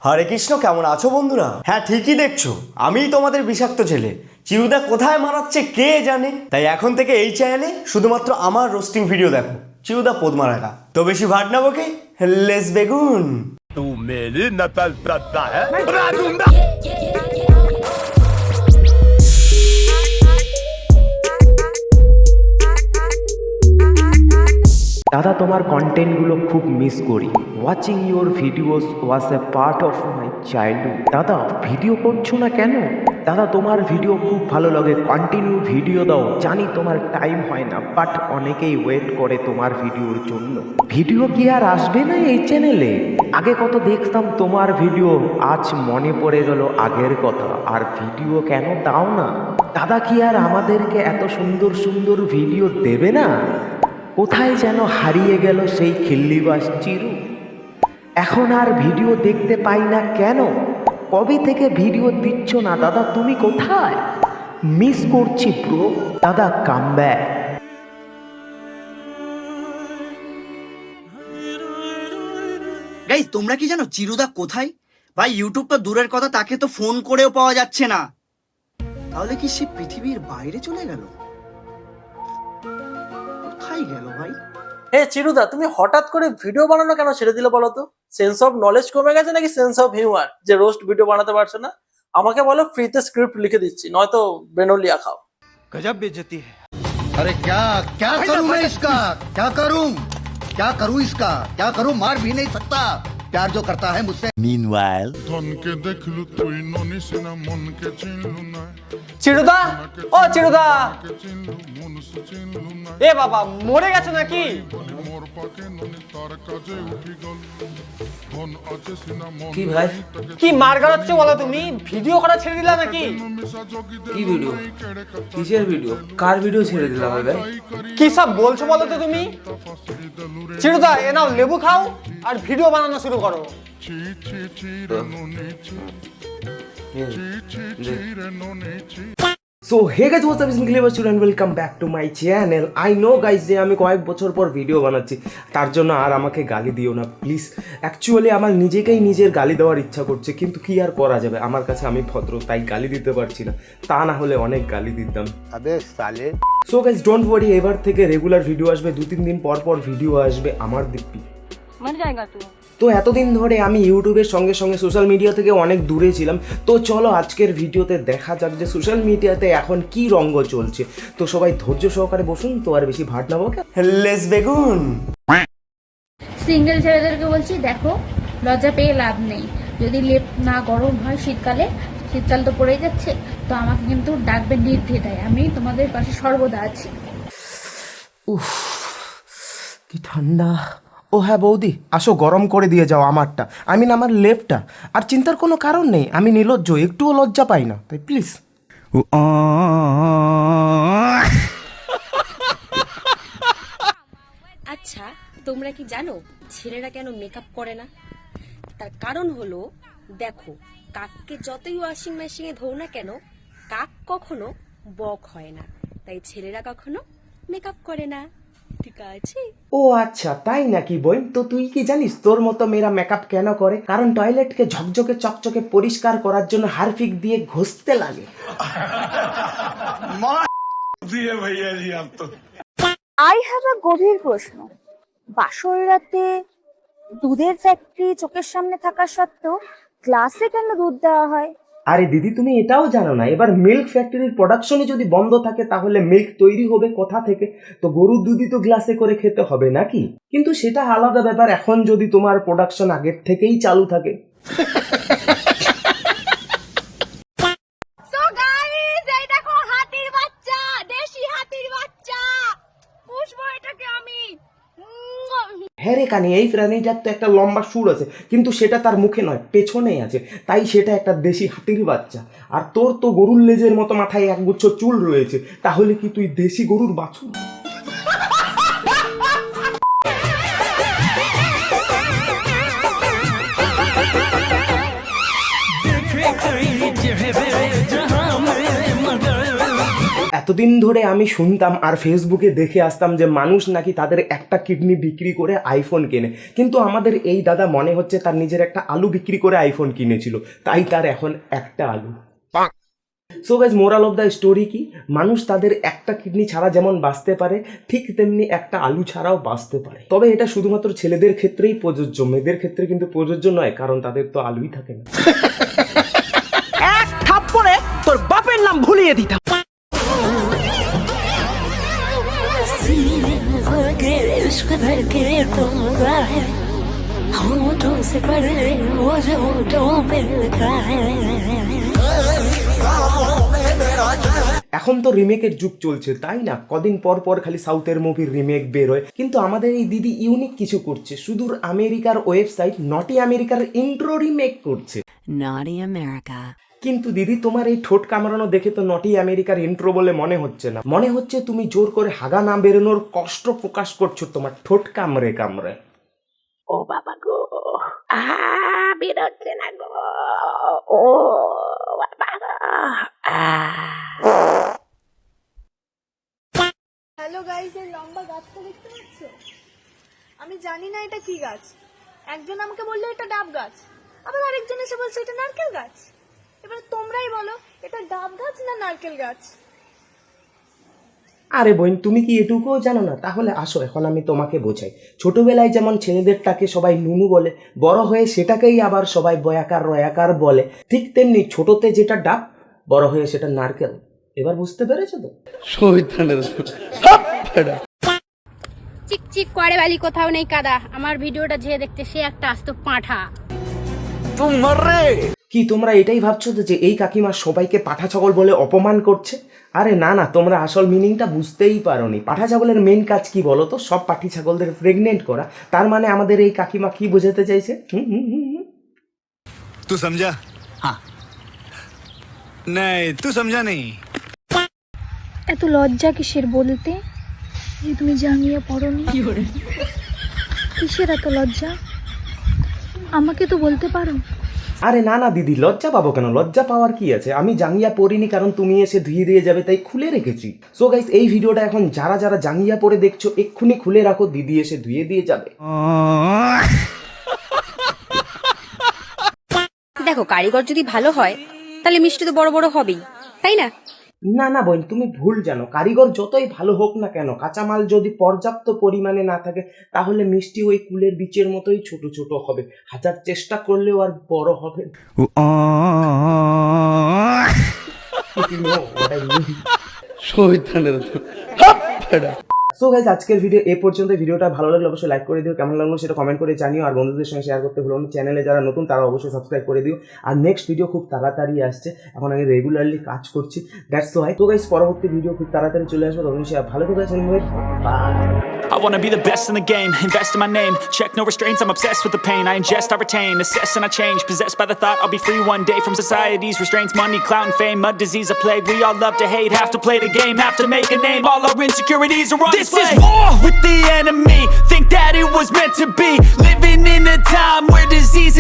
হরে কৃষ্ণ, কেমন আছো বন্ধুরা? হ্যাঁ, ঠিকই দেখছো, আমিই তোমাদের বিষাক্ত ছেলে। চিরুদা কোথায় মারাচ্ছে কে জানে। তাই এখন থেকে এই চ্যানেলে শুধুমাত্র আমার রোস্টিং ভিডিও দেখো, চিরুদা পদ্মারাকা। তো বেশি ভাট না বকে, লেস বেগুন। तू मेरी नकल करता है। দাদা তোমার কন্টেন্টগুলো খুব মিস করি। Watching your videos was A part of my childhood. দাদা ভিডিও করছো না কেন? দাদা তোমার ভিডিও খুব ভালো লাগে, কন্টিনিউ ভিডিও দাও। জানি তোমার টাইম হয় না, বাট অনেকেই ওয়েট করে তোমার ভিডিওর জন্য। ভিডিও কি আর আসবে না এই চ্যানেলে? আগে কত দেখতাম তোমার ভিডিও, আজ মনে পড়ে গেল আগের কথা। আর ভিডিও কেন দাও না? দাদা কি আর আমাদেরকে এত সুন্দর সুন্দর ভিডিও দেবে না? কোথায় যেন হারিয়ে গেল সেই খিল্লিবাস চিরু। এখন আর ভিডিও দেখতে পাই না কেন? কবে থেকে ভিডিও দিচ্ছ না দাদা? তুমি কোথায়? মিস করছি ব্রো। দাদা কাম ব্যাক। গাইস, তোমরা কি জানো চিরুদা কোথায়? ভাই ইউটিউব তো দূরের কথা, তাকে তো ফোন করেও পাওয়া যাচ্ছে না। তাহলে কি সে পৃথিবীর বাইরে চলে গেল? কোথায় গেল ভাই? হে চিরুদা, তুমি হঠাৎ করে ভিডিও বানানো কেন ছেড়ে দিলে বলো তো? সেন্স অফ নলেজ কমে গেছে নাকি সেন্স অফ হিউমার যে রোস্ট ভিডিও বানাতে পারছো না? আমাকে বলো, ফ্রিতে স্ক্রিপ্ট লিখে দিচ্ছি, নয়তো বেনোলিয়া খাও। गजब बेइज्जती है। अरे क्या क्या करूं मैं इसका? क्या करूं इसका? क्या करूं? मार भी नहीं सकता। प्यार जो करता है मुझसे। Meanwhile, ধনকে দেখলু তুই ননিস না, মনকে চিনলু না। চিরুদা, ও চিরুদা, চিনলু মনুষ চিনলু না। এ বাবা মরে গেছো নাকি? মোর পাকে ননি তার কাজে উঠি গল। ধন আছে সিনা মন কি ভাই, কি মার গাড়াচ্ছ বলো? তুমি ভিডিও করা ছেড়ে দিলা নাকি? মিশা যোগী দে কি ভিডিও? কিসের ভিডিও? কার ভিডিও ছেড়ে দিলাম ভাই? কি সব বলছো বলো তো তুমি? চিরুদা, এ নাও লেবু খাও আর ভিডিও বানানো শুরু করো। ছি ছি ছি রে ননি ছি। ছি ছি ছি রে ননি ছি। So hey guys, what's up, it's me clever student, welcome back to my channel. I know guys যে আমি কয়েক বছর পর ভিডিও বানাচ্ছি, তার জন্য আর আমাকে গালি দিও না প্লিজ। অ্যাকচুয়ালি আমার নিজেকেই নিজের গালি দেওয়ার ইচ্ছা করছে, কিন্তু কি আর করা যাবে, আমার কাছে আমি ভদ্র, তাই গালি দিতে পারছি না। তা না হলে অনেক গালি দিতাম। अबे साले। সো গাইস ডোন্ট ওয়ারি, এবার থেকে রেগুলার ভিডিও আসবে, 2-3 দিন পর পর ভিডিও আসবে আমার দিব্যি। তো এতদিন ধরে আমি ইউটিউবের সঙ্গে সঙ্গে সোশ্যাল মিডিয়া থেকে অনেক দূরে ছিলাম। তো চলো আজকের ভিডিওতে দেখা যাক যে সোশ্যাল মিডিয়াতে এখন কি রঙ্গ চলছে। তো সবাই ধৈর্য সহকারে বসুন, তো আর বেশি ভাট না বকে, লেস বেগুন। সিঙ্গেল ছেলেদেরকে বলছি, দেখো লজ্জা পেয়ে লাভ নেই। যদি লেপ না গরম হয় শীতকালে, শীতকাল তো পড়েই যাচ্ছে, তো আমাকে কিন্তু ডাকবেন নির্দ্বিধায়, আমি তোমাদের পাশে সর্বদা আছি। উফ কি ঠান্ডা। ও হ্যাঁ বৌদি, আসো গরম করে দিয়ে যাও আমারটা, আই মিন আমার লেপটা। আর চিন্তার কোনো কারণ নেই, আমি নির্লজ্জ, একটুও লজ্জা পাই না, তাই প্লিজ। আচ্ছা, তোমরা কি জানো ছেলেরা কেন মেকআপ করে না? তার কারণ হলো, দেখো, কাককে যতই ওয়াশিং মেশিনে ধোও না কেন, কাক কখনো বক হয় না। তাই ছেলেরা কখনো মেকআপ করে না। ঠিক আছে? ও আচ্ছা, তাই নাকি বোন? তো তুই কি জানিস তোর মতো মেয়েরা মেকআপ কেন করে? কারণ টয়লেটকে ঝকঝকে চকচকে পরিষ্কার করার জন্য হারপিক দিয়ে ঘষতে লাগে। আই হ্যাভ আ গভীর প্রশ্ন। বাসর রাতে দুধের ফ্যাক্টরি চোখের সামনে থাকা সত্ত্বেও গ্লাসে কেন দুধ দেওয়া হয়? আরে দিদি, তুমি এটাও জানো না? এবার মিল্ক ফ্যাক্টরির প্রোডাকশনই যদি বন্ধ থাকে তাহলে মিল্ক তৈরি হবে কোথা থেকে? তো গরুর দুধই তো গ্লাসে করে খেতে হবে নাকি? কিন্তু সেটা আলাদা ব্যাপার, এখন যদি তোমার প্রোডাকশন আগের থেকেই চালু থাকে। সো গাইস, এই দেখো হাতির বাচ্চা, দেশি হাতির বাচ্চা। পুষবো এটাকে আমি। হ্যাঁ রে কানি, এই প্রাণীটার তো একটা লম্বা সুর আছে, কিন্তু সেটা তার মুখে নয়, পেছনেই আছে, তাই সেটা একটা দেশি হাতির বাচ্চা। আর তোর তো গরুর লেজের মতো মাথায় একগুচ্ছ চুল রয়েছে, তাহলে কি তুই দেশি গরুর বাছুর? এত এতদিন ধরে আমি শুনতাম আর ফেসবুকে দেখে আসতাম যে মানুষ নাকি তাদের একটা কিডনি বিক্রি করে আইফোন কেনে, কিন্তু আমাদের এই দাদা মনে হচ্ছে তার নিজের একটা আলু বিক্রি করে আইফোন কিনেছিল, তাই তার এখন একটা আলু। So guys, moral of the story কি, মানুষ তাদের একটা কিডনি ছাড়া যেমন বাঁচতে পারে ঠিক তেমনি একটা আলু ছাড়াও বাঁচতে পারে। তবে এটা শুধুমাত্র ছেলেদের ক্ষেত্রেই প্রযোজ্য, মেয়েদের ক্ষেত্রে কিন্তু প্রযোজ্য নয়, কারণ তাদের তো আলুই থাকে না। এক থাপ্পড়ে তোর বাপের নাম ভুলিয়ে দিতাম। এখন তো রিমেকের যুগ চলছে, তাই না? কদিন পর পর খালি সাউথের মুভির রিমেক বের হয়, কিন্তু আমাদের এই দিদি ইউনিক কিছু করছে, সুদূর আমেরিকার ওয়েবসাইট নটি আমেরিকার ইন্ট্রো রিমেক করছে। নটি আমেরিকা। কিন্তু দিদি, তোমার এই ঠোঁট কামড়ানো দেখে তো নটি আমেরিকার ইন্ট্রো বলে মনে হচ্ছে না, মনে হচ্ছে তুমি জোর করে হাগা না বেরোনোর কষ্ট প্রকাশ করছো তোমার ঠোঁট কামড়ে কামড়ে। ও বাবা গো, বেরোচ্ছে না গো, ও বাবা গো। হ্যালো গাইস, এই লম্বা গাছটা দেখতে পাচ্ছ? আমি জানি না এটা কি গাছ। একজন আমাকে বললো এটা ডাব গাছ, আবার আরেকজন এসে বলছে এটা নারকেল গাছ। এবার তোমরাই বলো এটা ডাব গাছ না নারকেল গাছ? আরে বোন, তুমি কি এটুকুও জানো না? তাহলে আসো এখন আমি তোমাকে বোঝাই। ছোটবেলায় যেমন ছেলেদেরটাকে সবাই নুনু বলে, বড় হয়ে সেটাকেই আবার সবাই বয়াকার রয়াকার বলে, ঠিক তেমনি ছোটতে যেটা ডাব, বড় হয়ে সেটা নারকেল। এবার বুঝতে পেরেছো তো? চিকচিক করে বালি, কোথাও নেই কাদা। আমার ভিডিওটা যে দেখতে সে একটা আস্ত পাঁঠা। কি তোমরা এটাই ভাবছো তো যে এই কাকিমা সবাইকে পাঠা ছাগল বলে অপমান করছে? আরে না না, তোমরা আসল মিনিংটা বুঝতেই পারোনি। পাঠা ছাগলের মেন কাজ কি বলো তো? সব পাঠি ছাগলদের প্রেগনেন্ট করা। তার মানে আমাদের এই কাকিমা কি বোঝাতে চাইছে? तू समझा? हाँ नहीं, तू समझा नहीं। এত লজ্জা কিসের বলতে যে তুমি জাঙ্গিয়া পড়োনি? কিসের এত লজ্জা? আমাকে তো বলতে পারো। আরে না না দিদি, লজ্জা পাবো কেন? লজ্জা পাওয়ার কি আছে? আমি জাঙ্গিয়া পরিনি কারণ তুমি এসে ধুয়ে দিয়ে যাবে তাই খুলে রেখেছি। সো গাইস, এই ভিডিওটা এখন যারা যারা জাঙ্গিয়া পরে দেখছো এক্ষুনি খুলে রাখো, দিদি এসে ধুয়ে দিয়ে যাবে। দেখো, কারিগর যদি ভালো হয় তাহলে মিষ্টি তো বড় বড় হবেই, তাই না? না না বোন, তুমি ভুল জানো। কারিগর যতই ভালো হোক না কেন, কাঁচামাল যদি পর্যাপ্ত পরিমাণে না থাকে তাহলে মিষ্টি ওই কুলের বীজের মতোই ছোট ছোট হবে, হাজার চেষ্টা করলেও আর বড় হবে না। সো গাইস, আজকের ভিডিও এ পর্যন্ত। ভিডিওটা ভালো লাগলে অবশ্যই লাইক করে দিও, কেমন লাগলো সেটা কমেন্ট করে জানিও, আর বন্ধুদের সঙ্গে শেয়ার করতে ভুলো না। চ্যানেলে যারা নতুন তারা অবশ্যই সাবস্ক্রাইব করে দিও। আর নেক্সট ভিডিও খুব তাড়াতাড়ি আসছে, এখন আমি রেগুলারলি কাজ করছি, দ্যাটস ওয়াই। তো গাইস, পরবর্তী ভিডিও খুব তাড়াতাড়ি চলে আসবে, তখন সে ভালো করে আছেন। I wanna be the best in the game, invest in my name, check no restraints, I'm obsessed with the pain, I ingest, I retain, assess and I change, possessed by the thought I'll be free one day from society's restraints, money, clout and fame, a disease, a plague, we all love to hate, have to play the game, have to make a name, all our insecurities are on display. This is war with the enemy, think that it was meant to be, living in a time where disease